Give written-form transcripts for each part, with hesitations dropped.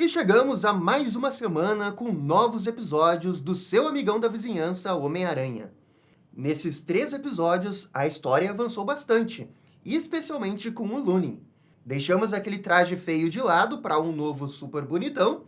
E chegamos a mais uma semana com novos episódios do seu amigão da vizinhança, Homem-Aranha. Nesses 3 episódios, a história avançou bastante, especialmente com o Looney. Deixamos aquele traje feio de lado para um novo super bonitão,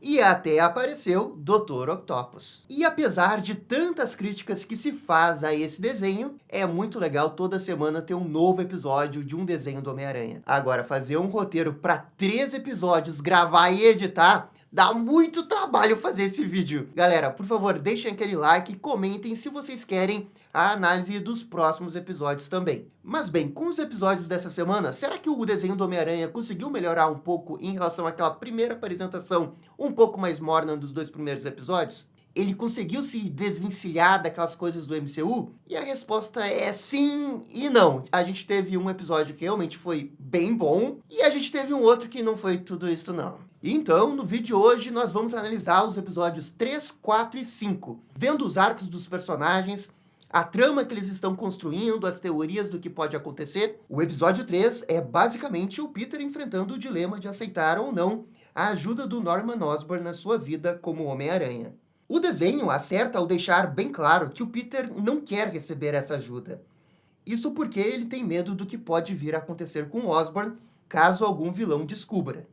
e até apareceu Dr. Octopus. E apesar de tantas críticas que se faz a esse desenho, é muito legal toda semana ter um novo episódio de um desenho do Homem-Aranha. Agora, fazer um roteiro para 3 episódios, gravar e editar, dá muito trabalho fazer esse vídeo. Galera, por favor, deixem aquele like e comentem se vocês querem a análise dos próximos episódios também. Mas bem, com os episódios dessa semana, será que o desenho do Homem-Aranha conseguiu melhorar um pouco em relação àquela primeira apresentação um pouco mais morna dos 2 primeiros episódios? Ele conseguiu se desvencilhar daquelas coisas do MCU? E a resposta é sim e não. A gente teve um episódio que realmente foi bem bom, e a gente teve um outro que não foi tudo isso não. Então, no vídeo de hoje, nós vamos analisar os episódios 3, 4 e 5, vendo os arcos dos personagens, a trama que eles estão construindo, as teorias do que pode acontecer. O episódio 3 é basicamente o Peter enfrentando o dilema de aceitar ou não a ajuda do Norman Osborn na sua vida como Homem-Aranha. O desenho acerta ao deixar bem claro que o Peter não quer receber essa ajuda. Isso porque ele tem medo do que pode vir a acontecer com Osborn caso algum vilão descubra.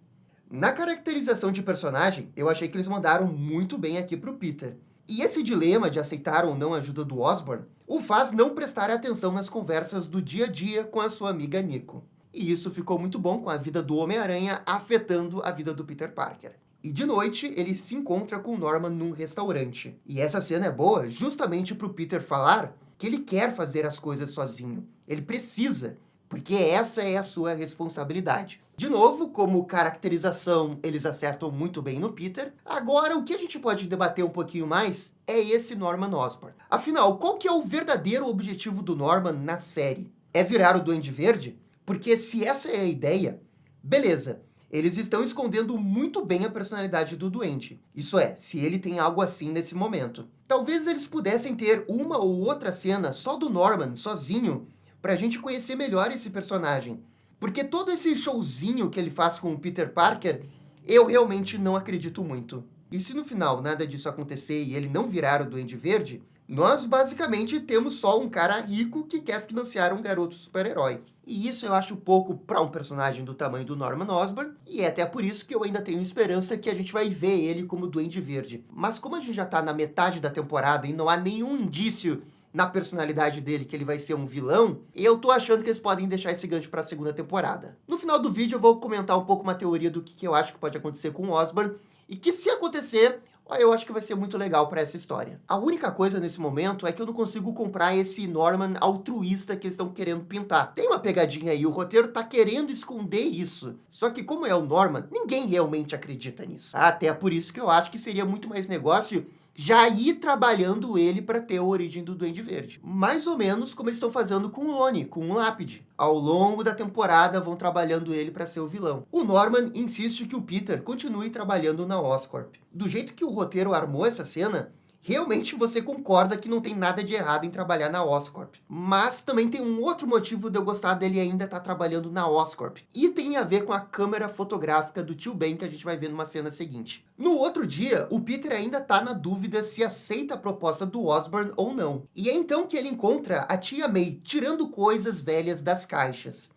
Na caracterização de personagem, eu achei que eles mandaram muito bem aqui pro Peter. E esse dilema de aceitar ou não a ajuda do Osborn o faz não prestar atenção nas conversas do dia a dia com a sua amiga Nico. E isso ficou muito bom com a vida do Homem-Aranha afetando a vida do Peter Parker. E de noite, ele se encontra com o Norman num restaurante. E essa cena é boa justamente pro Peter falar que ele quer fazer as coisas sozinho. Ele precisa, porque essa é a sua responsabilidade. De novo, como caracterização, eles acertam muito bem no Peter. Agora, o que a gente pode debater um pouquinho mais é esse Norman Osborn. Afinal, qual que é o verdadeiro objetivo do Norman na série? É virar o Duende Verde? Porque se essa é a ideia, beleza. Eles estão escondendo muito bem a personalidade do Duende. Isso é, se ele tem algo assim nesse momento. Talvez eles pudessem ter uma ou outra cena só do Norman, sozinho, pra gente conhecer melhor esse personagem. Porque todo esse showzinho que ele faz com o Peter Parker, eu realmente não acredito muito. E se no final nada disso acontecer e ele não virar o Duende Verde, nós basicamente temos só um cara rico que quer financiar um garoto super-herói. E isso eu acho pouco para um personagem do tamanho do Norman Osborn, e é até por isso que eu ainda tenho esperança que a gente vai ver ele como Duende Verde. Mas como a gente já tá na metade da temporada e não há nenhum indício na personalidade dele que ele vai ser um vilão, eu tô achando que eles podem deixar esse gancho para a segunda temporada. No final do vídeo eu vou comentar um pouco uma teoria do que eu acho que pode acontecer com o Osborn, e que se acontecer, eu acho que vai ser muito legal para essa história. A única coisa nesse momento é que eu não consigo comprar esse Norman altruísta que eles estão querendo pintar. Tem uma pegadinha aí, o roteiro tá querendo esconder isso. Só que como é o Norman, ninguém realmente acredita nisso. Até por isso que eu acho que seria muito mais negócio já ir trabalhando ele para ter a origem do Duende Verde. Mais ou menos como eles estão fazendo com o Oni, com o Lápide. Ao longo da temporada vão trabalhando ele para ser o vilão. O Norman insiste que o Peter continue trabalhando na Oscorp. Do jeito que o roteiro armou essa cena, realmente você concorda que não tem nada de errado em trabalhar na Oscorp. Mas também tem um outro motivo de eu gostar dele ainda estar trabalhando na Oscorp. E tem a ver com a câmera fotográfica do Tio Ben que a gente vai ver numa cena seguinte. No outro dia, o Peter ainda tá na dúvida se aceita a proposta do Osborn ou não. E é então que ele encontra a tia May tirando coisas velhas das caixas.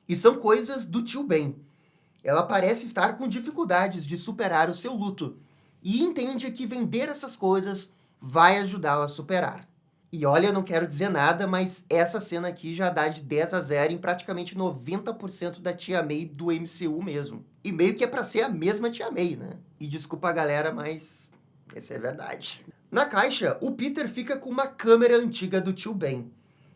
E são coisas do Tio Ben. Ela parece estar com dificuldades de superar o seu luto. E entende que vender essas coisas vai ajudá-la a superar. E olha, eu não quero dizer nada, mas essa cena aqui já dá de 10 a 0 em praticamente 90% da Tia May do MCU mesmo. E meio que é pra ser a mesma Tia May, né? E desculpa a galera, mas essa é verdade. Na caixa, o Peter fica com uma câmera antiga do Tio Ben.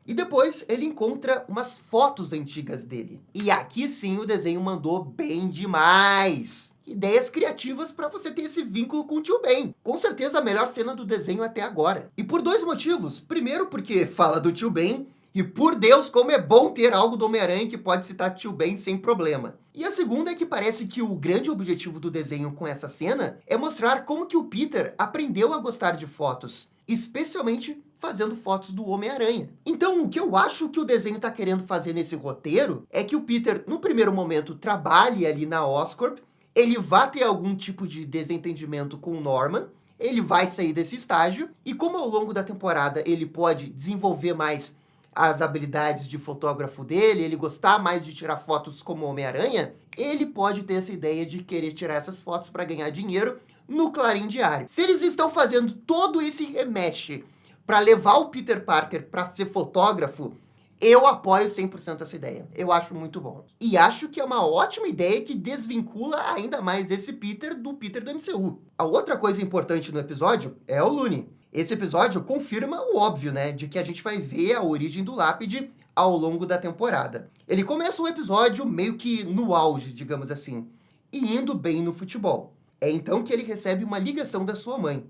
E depois ele encontra umas fotos antigas dele. E aqui sim o desenho mandou bem demais. Ideias criativas para você ter esse vínculo com o Tio Ben. Com certeza a melhor cena do desenho até agora. E por 2 motivos. Primeiro porque fala do Tio Ben, e por Deus, como é bom ter algo do Homem-Aranha que pode citar Tio Ben sem problema. E a segunda é que parece que o grande objetivo do desenho com essa cena é mostrar como que o Peter aprendeu a gostar de fotos. Especialmente fazendo fotos do Homem-Aranha. Então, o que eu acho que o desenho está querendo fazer nesse roteiro é que o Peter, no primeiro momento, trabalhe ali na Oscorp ele vai ter algum tipo de desentendimento com o Norman, ele vai sair desse estágio, e como ao longo da temporada ele pode desenvolver mais as habilidades de fotógrafo dele, ele gostar mais de tirar fotos como Homem-Aranha, ele pode ter essa ideia de querer tirar essas fotos para ganhar dinheiro no Clarim Diário. Se eles estão fazendo todo esse remexe para levar o Peter Parker para ser fotógrafo, eu apoio 100% essa ideia. Eu acho muito bom. E acho que é uma ótima ideia que desvincula ainda mais esse Peter do MCU. A outra coisa importante no episódio é o Looney. Esse episódio confirma o óbvio, né? De que a gente vai ver a origem do Lápide ao longo da temporada. Ele começa o episódio meio que no auge, digamos assim, e indo bem no futebol. É então que ele recebe uma ligação da sua mãe.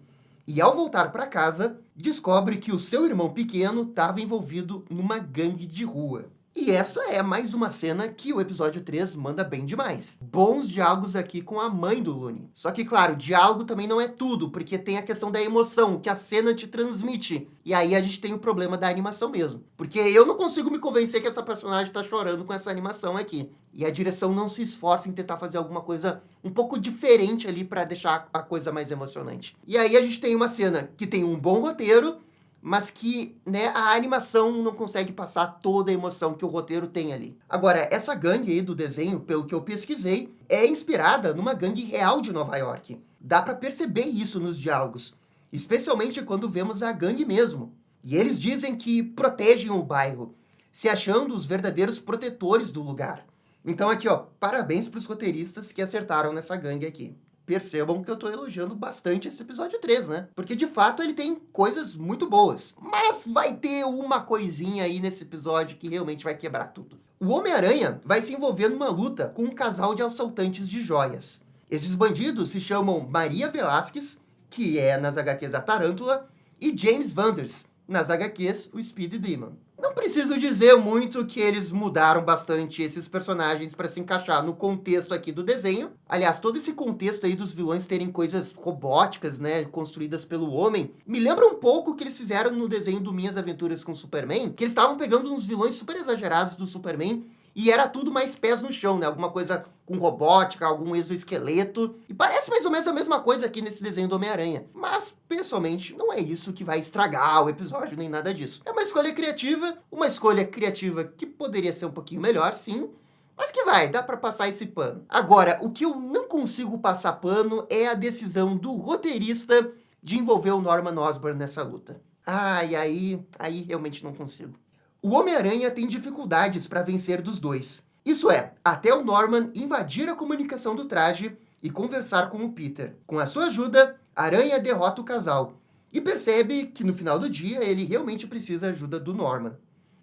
E ao voltar para casa, descobre que o seu irmão pequeno estava envolvido numa gangue de rua. E essa é mais uma cena que o episódio 3 manda bem demais. Bons diálogos aqui com a mãe do Looney. Só que, claro, diálogo também não é tudo, porque tem a questão da emoção, o que a cena te transmite. E aí a gente tem o problema da animação mesmo. Porque eu não consigo me convencer que essa personagem tá chorando com essa animação aqui. E a direção não se esforça em tentar fazer alguma coisa um pouco diferente ali pra deixar a coisa mais emocionante. E aí a gente tem uma cena que tem um bom roteiro, mas que, né, a animação não consegue passar toda a emoção que o roteiro tem ali. Agora, essa gangue aí do desenho, pelo que eu pesquisei, é inspirada numa gangue real de Nova York. Dá pra perceber isso nos diálogos, especialmente quando vemos a gangue mesmo. E eles dizem que protegem o bairro, se achando os verdadeiros protetores do lugar. Então aqui, ó, parabéns pros roteiristas que acertaram nessa gangue aqui. Percebam que eu tô elogiando bastante esse episódio 3, né? Porque, de fato, ele tem coisas muito boas. Mas vai ter uma coisinha aí nesse episódio que realmente vai quebrar tudo. O Homem-Aranha vai se envolver numa luta com um casal de assaltantes de joias. Esses bandidos se chamam Maria Velasquez, que é nas HQs a Tarântula, e James Vanders, nas HQs o Speed Demon. Não preciso dizer muito que eles mudaram bastante esses personagens para se encaixar no contexto aqui do desenho. Aliás, todo esse contexto aí dos vilões terem coisas robóticas, né, construídas pelo homem, me lembra um pouco o que eles fizeram no desenho do Minhas Aventuras com Superman, que eles estavam pegando uns vilões super exagerados do Superman e era tudo mais pés no chão, né? Alguma coisa com robótica, algum exoesqueleto. E parece mais ou menos a mesma coisa aqui nesse desenho do Homem-Aranha. Mas, pessoalmente, não é isso que vai estragar o episódio, nem nada disso. É uma escolha criativa que poderia ser um pouquinho melhor, sim, mas que dá pra passar esse pano. Agora, o que eu não consigo passar pano é a decisão do roteirista de envolver o Norman Osborn nessa luta. E aí realmente não consigo. O Homem-Aranha tem dificuldades para vencer dos dois. Isso é, até o Norman invadir a comunicação do traje e conversar com o Peter. Com a sua ajuda, Aranha derrota o casal e percebe que no final do dia ele realmente precisa da ajuda do Norman.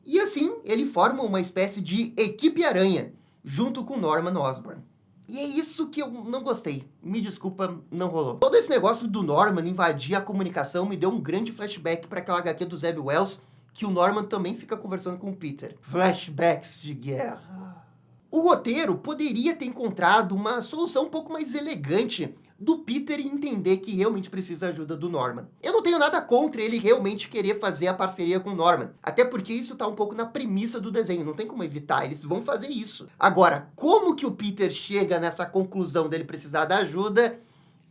E assim, ele forma uma espécie de equipe Aranha, junto com Norman Osborn. E é isso que eu não gostei. Me desculpa, não rolou. Todo esse negócio do Norman invadir a comunicação me deu um grande flashback para aquela HQ do Zeb Wells, que o Norman também fica conversando com o Peter. Flashbacks de guerra. O roteiro poderia ter encontrado uma solução um pouco mais elegante do Peter entender que realmente precisa da ajuda do Norman. Eu não tenho nada contra ele realmente querer fazer a parceria com o Norman, até porque isso tá um pouco na premissa do desenho, não tem como evitar, eles vão fazer isso. Agora, como que o Peter chega nessa conclusão dele precisar da ajuda?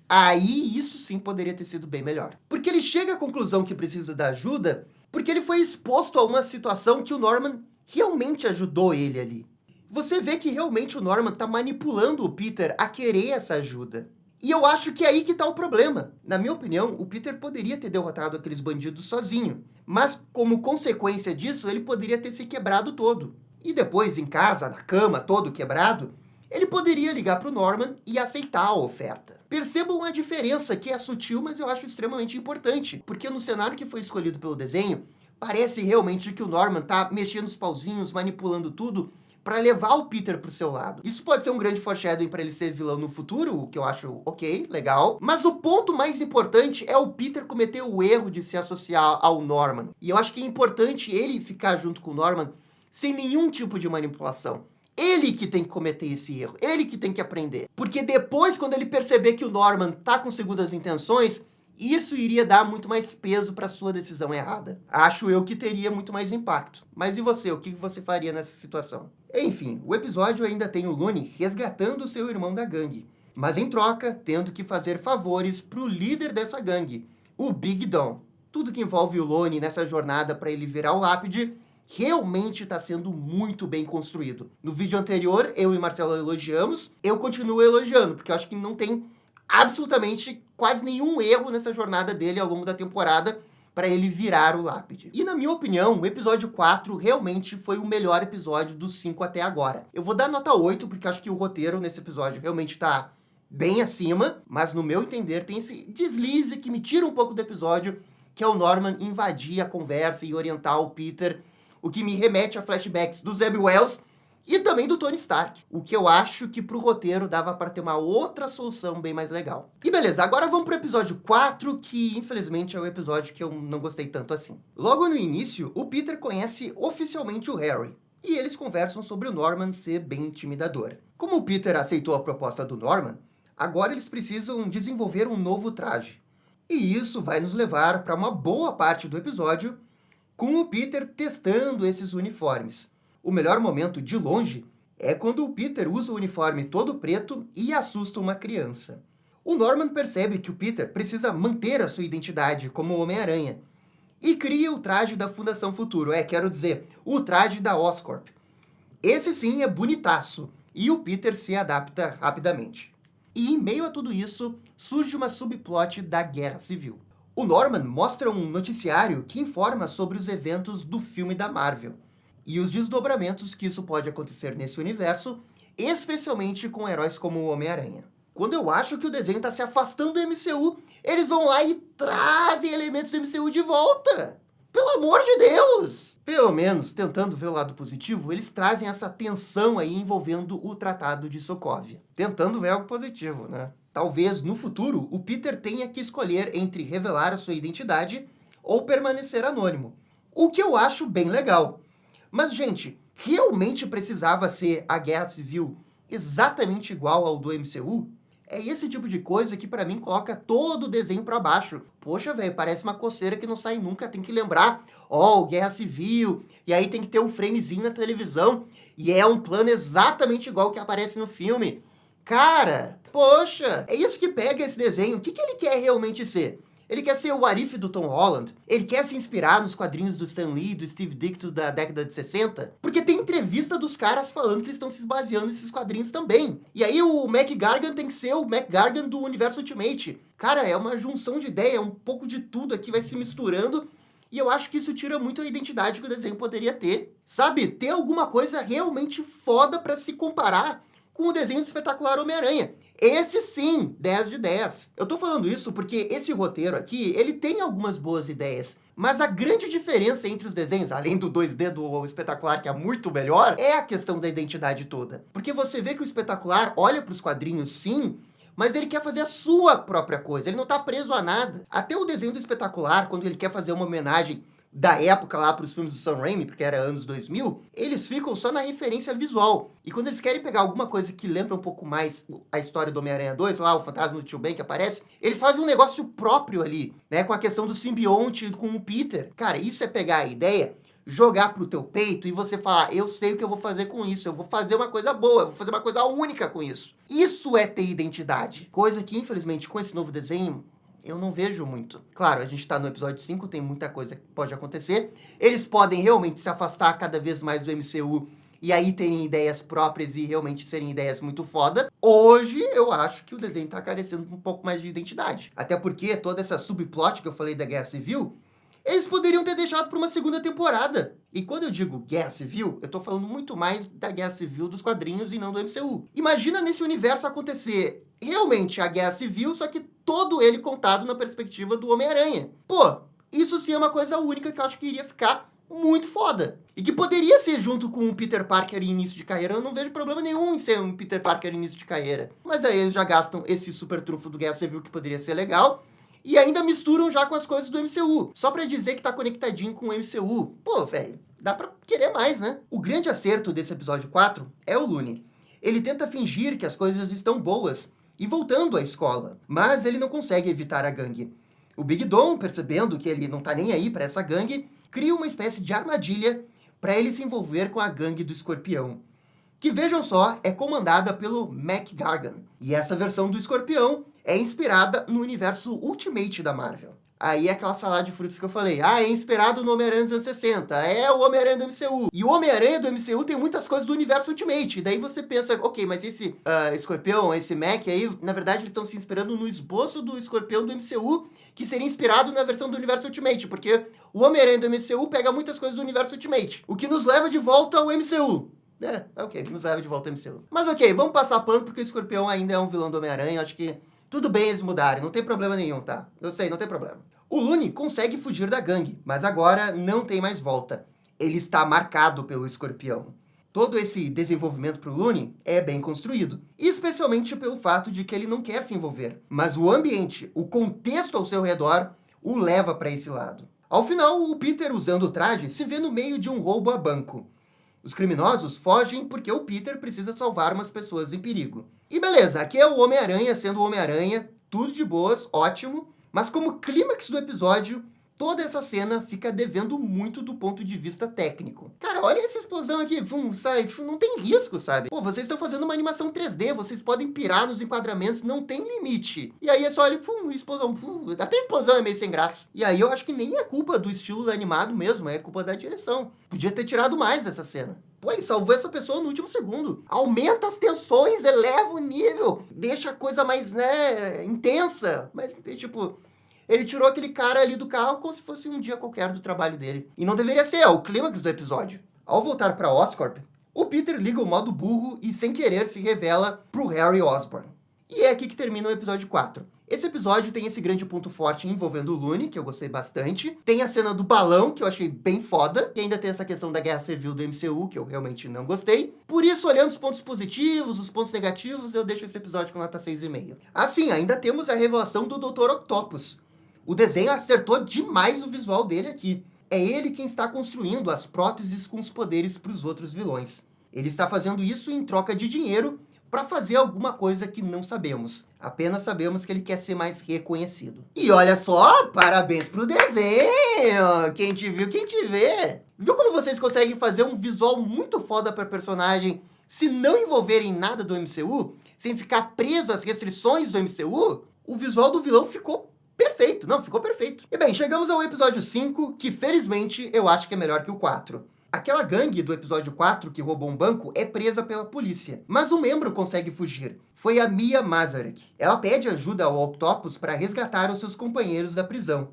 Aí isso sim poderia ter sido bem melhor. Porque ele chega à conclusão que precisa da ajuda porque ele foi exposto a uma situação que o Norman realmente ajudou ele ali. Você vê que realmente o Norman tá manipulando o Peter a querer essa ajuda. E eu acho que é aí que tá o problema. Na minha opinião, o Peter poderia ter derrotado aqueles bandidos sozinho. Mas, como consequência disso, ele poderia ter se quebrado todo. E depois, em casa, na cama, todo quebrado, ele poderia ligar pro Norman e aceitar a oferta. Percebam a diferença, que é sutil, mas eu acho extremamente importante. Porque no cenário que foi escolhido pelo desenho, parece realmente que o Norman tá mexendo os pauzinhos, manipulando tudo, para levar o Peter pro seu lado. Isso pode ser um grande foreshadowing para ele ser vilão no futuro, o que eu acho ok, legal. Mas o ponto mais importante é o Peter cometer o erro de se associar ao Norman. E eu acho que é importante ele ficar junto com o Norman sem nenhum tipo de manipulação. Ele que tem que cometer esse erro, ele que tem que aprender. Porque depois, quando ele perceber que o Norman tá com segundas intenções, isso iria dar muito mais peso para sua decisão errada. Acho eu que teria muito mais impacto. Mas e você? O que você faria nessa situação? Enfim, o episódio ainda tem o Looney resgatando seu irmão da gangue. mas em troca, tendo que fazer favores pro líder dessa gangue, o Big Dom. Tudo que envolve o Lone nessa jornada para ele virar o Lápide realmente está sendo muito bem construído. No vídeo anterior, eu e Marcelo elogiamos, eu continuo elogiando, porque eu acho que não tem absolutamente quase nenhum erro nessa jornada dele ao longo da temporada para ele virar o Lápide. E na minha opinião, o episódio 4 realmente foi o melhor episódio dos 5 até agora. Eu vou dar nota 8, porque acho que o roteiro nesse episódio realmente está bem acima, mas no meu entender tem esse deslize que me tira um pouco do episódio, que é o Norman invadir a conversa e orientar o Peter, o que me remete a flashbacks do Zeb Wells e também do Tony Stark, o que eu acho que pro roteiro dava para ter uma outra solução bem mais legal. E beleza, agora vamos pro episódio 4, que infelizmente é o episódio que eu não gostei tanto assim. Logo no início, o Peter conhece oficialmente o Harry, e eles conversam sobre o Norman ser bem intimidador. Como o Peter aceitou a proposta do Norman, agora eles precisam desenvolver um novo traje. E isso vai nos levar para uma boa parte do episódio, com o Peter testando esses uniformes. O melhor momento, de longe, é quando o Peter usa o uniforme todo preto e assusta uma criança. O Norman percebe que o Peter precisa manter a sua identidade como Homem-Aranha e cria o traje da Fundação Futuro, quero dizer, o traje da Oscorp. Esse sim é bonitaço, e o Peter se adapta rapidamente. E em meio a tudo isso, surge uma subplot da Guerra Civil. O Norman mostra um noticiário que informa sobre os eventos do filme da Marvel e os desdobramentos que isso pode acontecer nesse universo, especialmente com heróis como o Homem-Aranha. Quando eu acho que o desenho está se afastando do MCU, eles vão lá e trazem elementos do MCU de volta! Pelo amor de Deus! Pelo menos, tentando ver o lado positivo, eles trazem essa tensão aí envolvendo o Tratado de Sokovia. Tentando ver algo positivo, né? Talvez, no futuro, o Peter tenha que escolher entre revelar a sua identidade ou permanecer anônimo, o que eu acho bem legal. Mas, gente, realmente precisava ser a Guerra Civil exatamente igual ao do MCU? É esse tipo de coisa que, pra mim, coloca todo o desenho pra baixo. Poxa, velho, parece uma coceira que não sai nunca. Tem que lembrar, Guerra Civil, e aí tem que ter um framezinho na televisão, e é um plano exatamente igual que aparece no filme. Cara, poxa, é isso que pega esse desenho. O que ele quer realmente ser? Ele quer ser o Arif do Tom Holland? Ele quer se inspirar nos quadrinhos do Stan Lee, do Steve Ditko da década de 60? Porque tem entrevista dos caras falando que eles estão se baseando nesses quadrinhos também. E aí o Mac Gargan tem que ser o Mac Gargan do Universo Ultimate. Cara, é uma junção de ideia, um pouco de tudo aqui vai se misturando. E eu acho que isso tira muito a identidade que o desenho poderia ter. Sabe, ter alguma coisa realmente foda pra se comparar com o desenho do espetacular Homem-Aranha. Esse sim, 10 de 10. Eu tô falando isso porque esse roteiro aqui, ele tem algumas boas ideias, mas a grande diferença entre os desenhos, além do 2D do espetacular, que é muito melhor, é a questão da identidade toda. Porque você vê que o espetacular olha pros quadrinhos sim, mas ele quer fazer a sua própria coisa, ele não tá preso a nada. Até o desenho do espetacular, quando ele quer fazer uma homenagem da época lá para os filmes do Sam Raimi, porque era anos 2000, eles ficam só na referência visual. E quando eles querem pegar alguma coisa que lembra um pouco mais a história do Homem-Aranha 2, lá o Fantasma do Tio Ben que aparece, eles fazem um negócio próprio ali, né, com a questão do simbionte com o Peter. Cara, isso é pegar a ideia, jogar pro teu peito e você falar, eu sei o que eu vou fazer com isso, eu vou fazer uma coisa boa, eu vou fazer uma coisa única com isso. Isso é ter identidade. Coisa que, infelizmente, com esse novo desenho, eu não vejo muito. Claro, a gente tá no episódio 5, tem muita coisa que pode acontecer. Eles podem realmente se afastar cada vez mais do MCU e aí terem ideias próprias e realmente serem ideias muito foda. Hoje, eu acho que o desenho tá carecendo um pouco mais de identidade. Até porque toda essa subplot que eu falei da Guerra Civil, eles poderiam ter deixado para uma segunda temporada. E quando eu digo Guerra Civil, eu tô falando muito mais da Guerra Civil dos quadrinhos e não do MCU. Imagina nesse universo acontecer realmente a Guerra Civil, só que todo ele contado na perspectiva do Homem-Aranha. Pô, isso sim é uma coisa única que eu acho que iria ficar muito foda. E que poderia ser junto com o Peter Parker em início de carreira. Eu não vejo problema nenhum em ser um Peter Parker em início de carreira. Mas aí eles já gastam esse super trunfo do Guerra Civil, que poderia ser legal, e ainda misturam já com as coisas do MCU. Só pra dizer que tá conectadinho com o MCU. Pô, velho, dá pra querer mais, né? O grande acerto desse episódio 4 é o Looney. Ele tenta fingir que as coisas estão boas e voltando à escola, mas ele não consegue evitar a gangue. O Big Dom, percebendo que ele não tá nem aí pra essa gangue, cria uma espécie de armadilha para ele se envolver com a gangue do Escorpião. que, vejam só, é comandada pelo Mac Gargan. E essa versão do Escorpião é inspirada no universo Ultimate da Marvel. Aí é aquela salada de frutas que eu falei. É inspirado no Homem-Aranha dos anos 60. É o Homem-Aranha do MCU. E o Homem-Aranha do MCU tem muitas coisas do universo Ultimate. E daí você pensa, ok, mas esse Escorpião, esse Mac aí, na verdade eles estão se inspirando no esboço do Escorpião do MCU, que seria inspirado na versão do universo Ultimate, porque o Homem-Aranha do MCU pega muitas coisas do universo Ultimate, o que nos leva de volta ao MCU. Ok, nos leva de volta ao MCU. Mas ok, vamos passar pano, porque o Escorpião ainda é um vilão do Homem-Aranha, acho que tudo bem eles mudarem, não tem problema nenhum, tá? Eu sei, não tem problema. O Looney consegue fugir da gangue, mas agora não tem mais volta. Ele está marcado pelo Escorpião. Todo esse desenvolvimento pro Looney é bem construído, especialmente pelo fato de que ele não quer se envolver. Mas o ambiente, o contexto ao seu redor, o leva para esse lado. Ao final, o Peter, usando o traje, se vê no meio de um roubo a banco. Os criminosos fogem porque o Peter precisa salvar umas pessoas em perigo. E beleza, aqui é o Homem-Aranha sendo o Homem-Aranha, tudo de boas, ótimo, mas como clímax do episódio, toda essa cena fica devendo muito do ponto de vista técnico. Cara, olha essa explosão aqui, sabe? Não tem risco, sabe? Pô, vocês estão fazendo uma animação 3D, vocês podem pirar nos enquadramentos, não tem limite. E aí é só ali, explosão, até a explosão é meio sem graça. E aí eu acho que nem é culpa do estilo animado mesmo, é culpa da direção. Podia ter tirado mais essa cena. Pô, ele salvou essa pessoa no último segundo. Aumenta as tensões, eleva o nível, deixa a coisa mais, intensa. Mas, tipo, ele tirou aquele cara ali do carro como se fosse um dia qualquer do trabalho dele. E não deveria ser, é o clímax do episódio. Ao voltar pra Oscorp, o Peter liga o modo burro e, sem querer, se revela pro Harry Osborn. E é aqui que termina o episódio 4. Esse episódio tem esse grande ponto forte envolvendo o Looney, que eu gostei bastante. Tem a cena do balão, que eu achei bem foda. E ainda tem essa questão da guerra civil do MCU, que eu realmente não gostei. Por isso, olhando os pontos positivos, os pontos negativos, eu deixo esse episódio com nota 6,5. Assim, ainda temos a revelação do Dr. Octopus. O desenho acertou demais o visual dele aqui. É ele quem está construindo as próteses com os poderes para os outros vilões. Ele está fazendo isso em troca de dinheiro para fazer alguma coisa que não sabemos. Apenas sabemos que ele quer ser mais reconhecido. E olha só, parabéns pro desenho! Quem te viu, quem te vê! Viu como vocês conseguem fazer um visual muito foda para personagem se não envolverem nada do MCU? Sem ficar preso às restrições do MCU? O visual do vilão ficou perfeito. Não, ficou perfeito. E bem, chegamos ao episódio 5, que felizmente eu acho que é melhor que o 4. Aquela gangue do episódio 4 que roubou um banco é presa pela polícia, mas um membro consegue fugir. Foi a Mia Mazarek. Ela pede ajuda ao Octopus para resgatar os seus companheiros da prisão.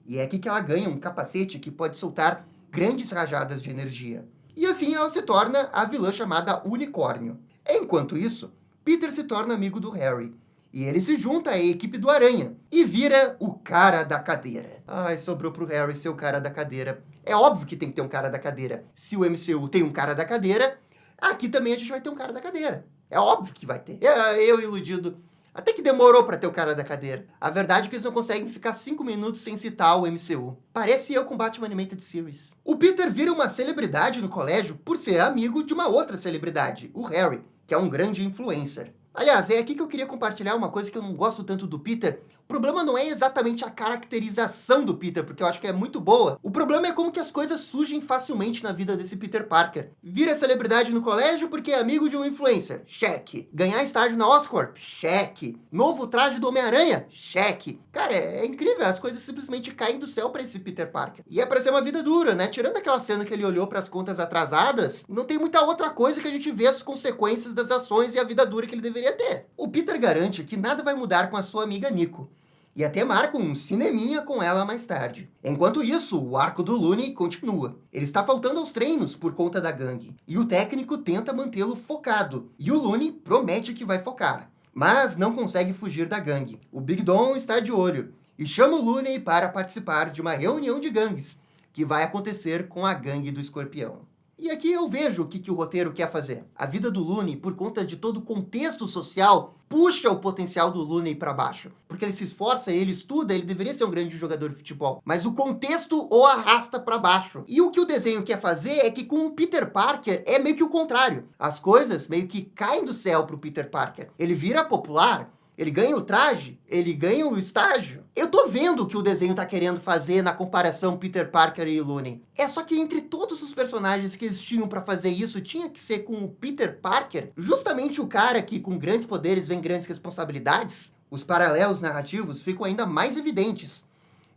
E é aqui que ela ganha um capacete que pode soltar grandes rajadas de energia. E assim ela se torna a vilã chamada Unicórnio. Enquanto isso, Peter se torna amigo do Harry. E ele se junta à equipe do Aranha e vira o cara da cadeira. Ai, sobrou pro Harry ser o cara da cadeira. É óbvio que tem que ter um cara da cadeira. Se o MCU tem um cara da cadeira, aqui também a gente vai ter um cara da cadeira. É óbvio que vai ter. Eu iludido. Até que demorou pra ter o cara da cadeira. A verdade é que eles não conseguem ficar 5 minutos sem citar o MCU. Parece eu com Batman Animated Series. O Peter vira uma celebridade no colégio por ser amigo de uma outra celebridade, o Harry, que é um grande influencer. Aliás, é aqui que eu queria compartilhar uma coisa que eu não gosto tanto do Peter. O problema não é exatamente a caracterização do Peter, porque eu acho que é muito boa. O problema é como que as coisas surgem facilmente na vida desse Peter Parker. Vira celebridade no colégio porque é amigo de um influencer. Cheque. Ganhar estágio na Oscorp. Cheque. Novo traje do Homem-Aranha. Cheque. Cara, é incrível. As coisas simplesmente caem do céu pra esse Peter Parker. E é pra ser uma vida dura, né? Tirando aquela cena que ele olhou pras contas atrasadas, não tem muita outra coisa que a gente vê as consequências das ações e a vida dura que ele deveria ter. O Peter garante que nada vai mudar com a sua amiga Nico. E até marca um cineminha com ela mais tarde. Enquanto isso, o arco do Looney continua. Ele está faltando aos treinos por conta da gangue. E o técnico tenta mantê-lo focado. E o Looney promete que vai focar. Mas não consegue fugir da gangue. O Big Don está de olho. E chama o Looney para participar de uma reunião de gangues. Que vai acontecer com a gangue do Escorpião. E aqui eu vejo o que o roteiro quer fazer. A vida do Looney, por conta de todo o contexto social, puxa o potencial do Looney para baixo. Porque ele se esforça, ele estuda, ele deveria ser um grande jogador de futebol. Mas o contexto o arrasta para baixo. E o que o desenho quer fazer é que com o Peter Parker é meio que o contrário. As coisas meio que caem do céu pro Peter Parker. Ele vira popular, Ele ganha o traje? Ele ganha o estágio? Eu tô vendo o que o desenho tá querendo fazer na comparação Peter Parker e Looney. É só que entre todos os personagens que eles tinham pra fazer isso, tinha que ser com o Peter Parker, justamente o cara que com grandes poderes vem grandes responsabilidades. Os paralelos narrativos ficam ainda mais evidentes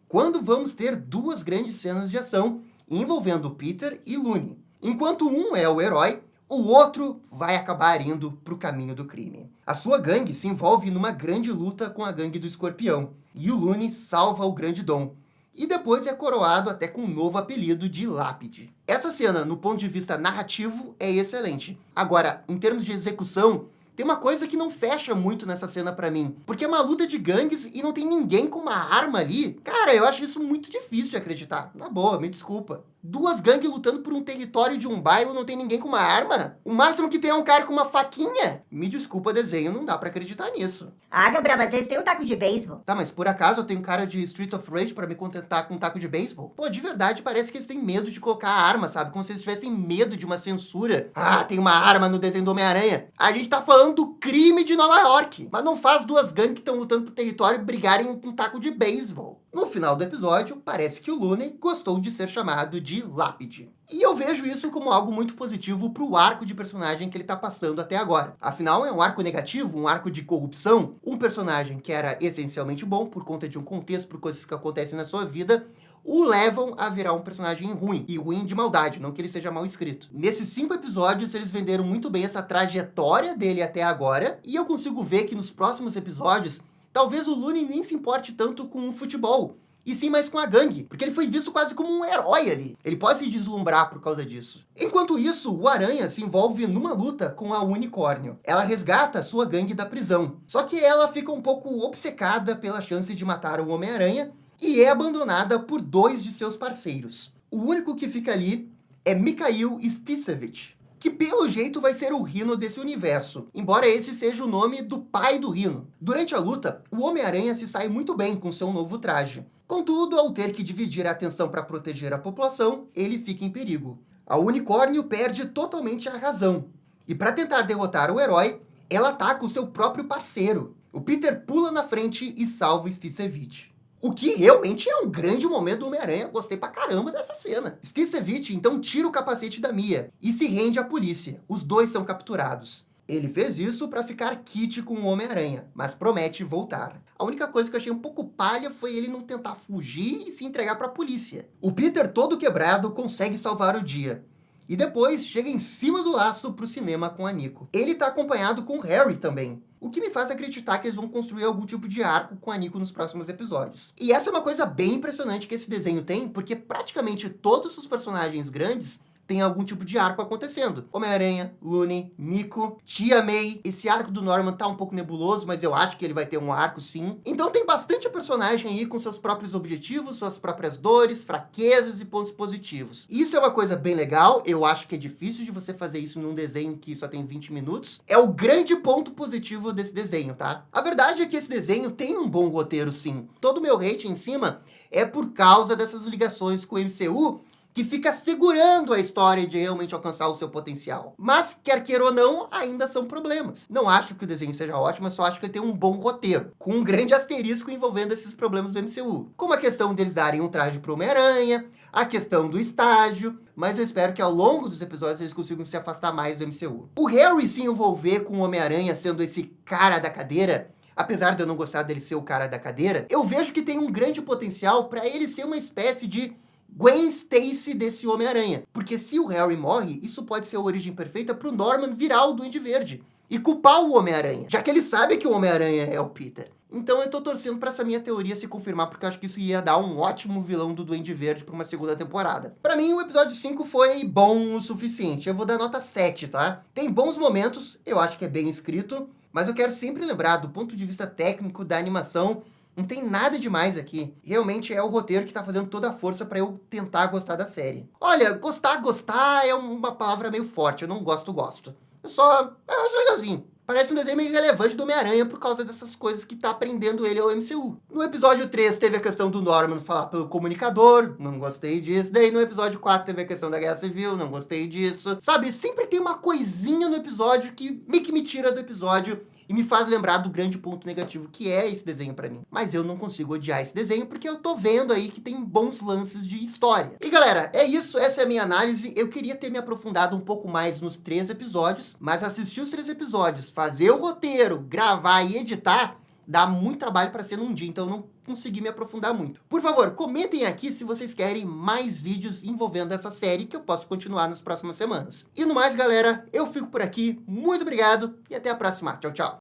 quando vamos ter duas grandes cenas de ação envolvendo Peter e Looney. Enquanto um é o herói, o outro vai acabar indo para o caminho do crime. A sua gangue se envolve numa grande luta com a gangue do Escorpião, e o Looney salva o Grande Dom, e depois é coroado até com um novo apelido de Lápide. Essa cena, no ponto de vista narrativo, é excelente. Agora, em termos de execução, tem uma coisa que não fecha muito nessa cena pra mim, porque é uma luta de gangues e não tem ninguém com uma arma ali. Cara, eu acho isso muito difícil de acreditar. Na boa, me desculpa. Duas gangues lutando por um território de um bairro, não tem ninguém com uma arma? O máximo que tem é um cara com uma faquinha? Me desculpa, desenho, não dá pra acreditar nisso. Ah, Gabriel, mas eles têm um taco de beisebol. Tá, mas por acaso eu tenho cara de Street of Rage pra me contentar com um taco de beisebol? Pô, de verdade, parece que eles têm medo de colocar a arma, sabe? Como se eles tivessem medo de uma censura. Ah, tem uma arma no desenho do Homem-Aranha. A gente tá falando do crime de Nova York, mas não faz duas gangues que estão lutando por território brigarem com um taco de beisebol. No final do episódio, parece que o Looney gostou de ser chamado de Lápide. E eu vejo isso como algo muito positivo pro arco de personagem que ele tá passando até agora. Afinal, é um arco negativo, um arco de corrupção. Um personagem que era essencialmente bom por conta de um contexto, por coisas que acontecem na sua vida, o levam a virar um personagem ruim, e ruim de maldade, não que ele seja mal escrito. Nesses 5 episódios, eles venderam muito bem essa trajetória dele até agora, e eu consigo ver que nos próximos episódios, talvez o Looney nem se importe tanto com o futebol, e sim mais com a gangue, porque ele foi visto quase como um herói ali. Ele pode se deslumbrar por causa disso. Enquanto isso, o Aranha se envolve numa luta com a Unicórnio. Ela resgata a sua gangue da prisão, só que ela fica um pouco obcecada pela chance de matar o Homem-Aranha, e é abandonada por 2 de seus parceiros. O único que fica ali é Mikhail Stisevich, que pelo jeito vai ser o Rhino desse universo, embora esse seja o nome do pai do Rhino. Durante a luta, o Homem-Aranha se sai muito bem com seu novo traje. Contudo, ao ter que dividir a atenção para proteger a população, ele fica em perigo. A Unicórnio perde totalmente a razão, e para tentar derrotar o herói, ela ataca o seu próprio parceiro. O Peter pula na frente e salva Stisevich. O que realmente é um grande momento do Homem-Aranha. Gostei pra caramba dessa cena. Stisevich então tira o capacete da Mia e se rende à polícia. Os 2 são capturados. Ele fez isso pra ficar quite com o Homem-Aranha, mas promete voltar. A única coisa que eu achei um pouco palha foi ele não tentar fugir e se entregar pra polícia. O Peter, todo quebrado, consegue salvar o dia. E depois chega em cima do laço pro cinema com a Nico. Ele tá acompanhado com o Harry também, o que me faz acreditar que eles vão construir algum tipo de arco com a Nico nos próximos episódios. E essa é uma coisa bem impressionante que esse desenho tem, porque praticamente todos os personagens grandes tem algum tipo de arco acontecendo. Homem-Aranha, Looney, Nico, Tia May. Esse arco do Norman tá um pouco nebuloso, mas eu acho que ele vai ter um arco sim. Então tem bastante personagem aí com seus próprios objetivos, suas próprias dores, fraquezas e pontos positivos. Isso é uma coisa bem legal, eu acho que é difícil de você fazer isso num desenho que só tem 20 minutos. É o grande ponto positivo desse desenho, tá? A verdade é que esse desenho tem um bom roteiro sim. Todo o meu hate em cima é por causa dessas ligações com o MCU, que fica segurando a história de realmente alcançar o seu potencial. Mas, quer queira ou não, ainda são problemas. Não acho que o desenho seja ótimo, eu só acho que ele tem um bom roteiro, com um grande asterisco envolvendo esses problemas do MCU. Como a questão deles darem um traje pro Homem-Aranha, a questão do estágio, mas eu espero que ao longo dos episódios eles consigam se afastar mais do MCU. O Harry se envolver com o Homem-Aranha sendo esse cara da cadeira, apesar de eu não gostar dele ser o cara da cadeira, eu vejo que tem um grande potencial para ele ser uma espécie de Gwen Stacy desse Homem-Aranha. Porque se o Harry morre, isso pode ser a origem perfeita pro Norman virar o Duende Verde e culpar o Homem-Aranha, já que ele sabe que o Homem-Aranha é o Peter. Então eu tô torcendo pra essa minha teoria se confirmar, porque eu acho que isso ia dar um ótimo vilão do Duende Verde pra uma segunda temporada. Pra mim, o episódio 5 foi bom o suficiente. Eu vou dar nota 7, tá? Tem bons momentos, eu acho que é bem escrito, mas eu quero sempre lembrar, do ponto de vista técnico da animação, não tem nada demais aqui. Realmente é o roteiro que tá fazendo toda a força pra eu tentar gostar da série. Olha, gostar é uma palavra meio forte. Eu não gosto. Eu acho legalzinho. Parece um desenho meio relevante do Homem-Aranha por causa dessas coisas que tá aprendendo ele ao MCU. No episódio 3 teve a questão do Norman falar pelo comunicador, não gostei disso. Daí no episódio 4 teve a questão da Guerra Civil, não gostei disso. Sabe, sempre tem uma coisinha no episódio que me tira do episódio e me faz lembrar do grande ponto negativo que é esse desenho pra mim. Mas eu não consigo odiar esse desenho porque eu tô vendo aí que tem bons lances de história. E galera, é isso, essa é a minha análise. Eu queria ter me aprofundado um pouco mais nos 3 episódios, mas assistir os 3 episódios, fazer o roteiro, gravar e editar, dá muito trabalho para ser num dia, então eu não consegui me aprofundar muito. Por favor, comentem aqui se vocês querem mais vídeos envolvendo essa série, que eu posso continuar nas próximas semanas. E no mais, galera, eu fico por aqui. Muito obrigado e até a próxima. Tchau, tchau.